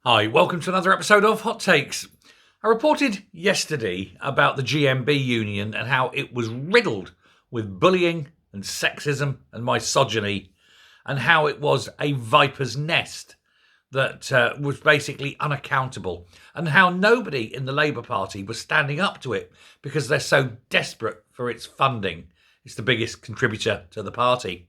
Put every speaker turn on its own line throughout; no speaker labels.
Hi, welcome to another episode of Hot Takes. I reported yesterday about the GMB union and how it was riddled with bullying and sexism and misogyny, and how it was a viper's nest that was basically unaccountable, and how nobody in the Labour Party was standing up to it because they're so desperate for its funding. It's the biggest contributor to the party.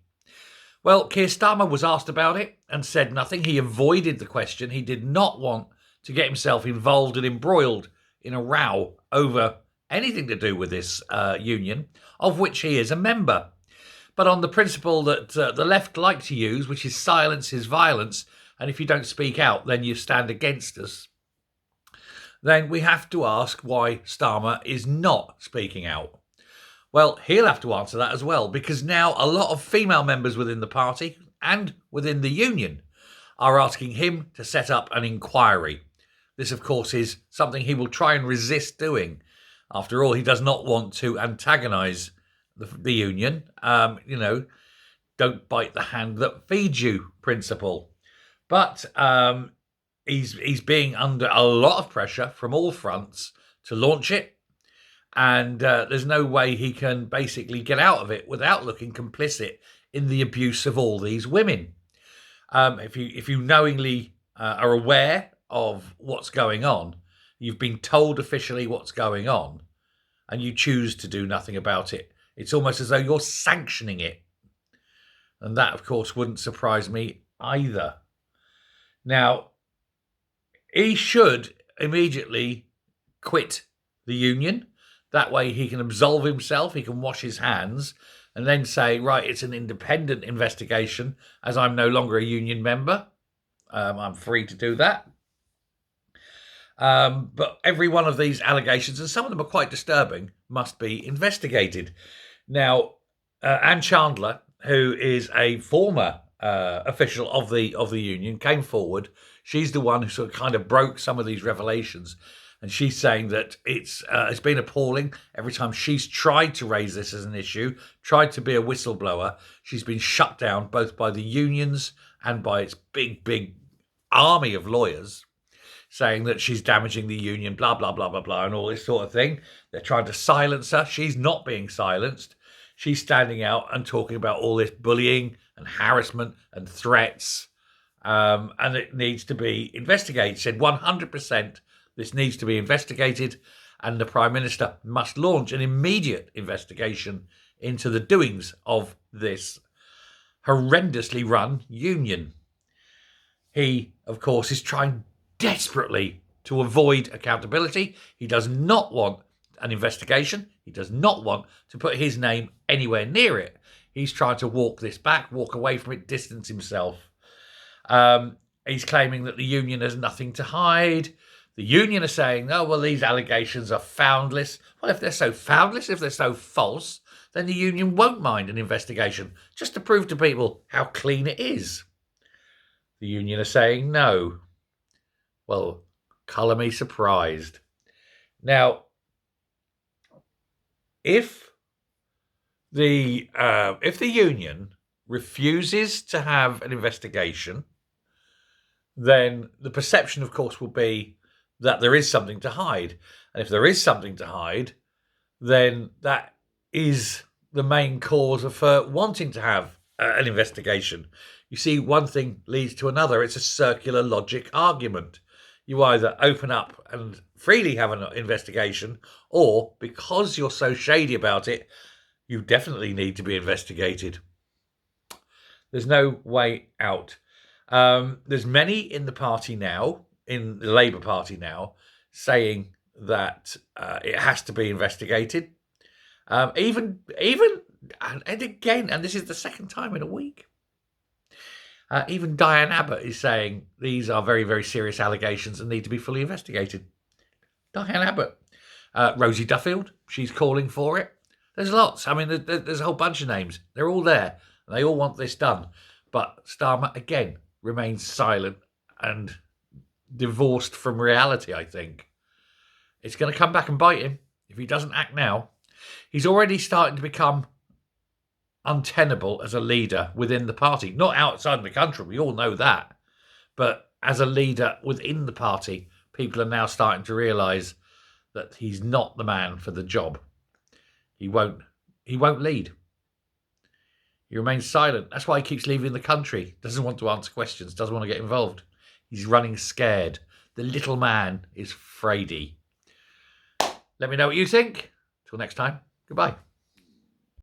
Well, Keir Starmer was asked about it and said nothing. He avoided the question. He did not want to get himself involved and embroiled in a row over anything to do with this union, of which he is a member. But on the principle that the left like to use, which is silence is violence, and if you don't speak out, then you stand against us, then we have to ask why Starmer is not speaking out. Well, he'll have to answer that as well, because now a lot of female members within the party and within the union are asking him to set up an inquiry. This, of course, is something he will try and resist doing. After all, he does not want to antagonise the union. Don't bite the hand that feeds you principle. But he's being under a lot of pressure from all fronts to launch it. And there's no way he can basically get out of it without looking complicit in the abuse of all these women. If you knowingly are aware of what's going on, you've been told officially what's going on, and you choose to do nothing about it, it's almost as though you're sanctioning it. And that, of course, wouldn't surprise me either. Now, he should immediately quit the union. That way he can absolve himself, he can wash his hands, and then say, right, it's an independent investigation, as I'm no longer a union member. I'm free to do that. But every one of these allegations, and some of them are quite disturbing, must be investigated. Now, Anne Chandler, who is a former official of the union, came forward. She's the one who sort of kind of broke some of these revelations. And she's saying that it's been appalling. Every time she's tried to raise this as an issue, tried to be a whistleblower, she's been shut down both by the unions and by its big army of lawyers, saying that she's damaging the union, blah, blah, blah, blah, blah, and all this sort of thing. They're trying to silence her. She's not being silenced. She's standing out and talking about all this bullying and harassment and threats, and it needs to be investigated. She said 100%. This needs to be investigated, and the Prime Minister must launch an immediate investigation into the doings of this horrendously run union. He, of course, is trying desperately to avoid accountability. He does not want an investigation. He does not want to put his name anywhere near it. He's trying to walk this back, walk away from it, distance himself. He's claiming that the union has nothing to hide. The union are saying, oh, well, these allegations are foundless. Well, if they're so foundless, if they're so false, then the union won't mind an investigation, just to prove to people how clean it is. The union are saying no. Well, colour me surprised. Now, if the union refuses to have an investigation, then the perception, of course, will be that there is something to hide. And if there is something to hide, then that is the main cause for wanting to have an investigation. You see, one thing leads to another. It's a circular logic argument. You either open up and freely have an investigation, or because you're so shady about it, you definitely need to be investigated. There's no way out. There's many in the party now, in the Labour Party now, saying that it has to be investigated. Even, and again, and this is the second time in a week, even Diane Abbott is saying these are very, very serious allegations and need to be fully investigated. Diane Abbott. Rosie Duffield, she's calling for it. There's lots. I mean, there's a whole bunch of names. They're all there. They all want this done. But Starmer, again, remains silent and divorced from reality, I think. It's going to come back and bite him if he doesn't act now. He's already starting to become untenable as a leader within the party. Not outside the country, we all know that. But as a leader within the party, people are now starting to realise that he's not the man for the job. He won't lead. He remains silent. That's why he keeps leaving the country. Doesn't want to answer questions. Doesn't want to get involved. He's running scared. The little man is fraidy. Let me know what you think. Till next time, goodbye.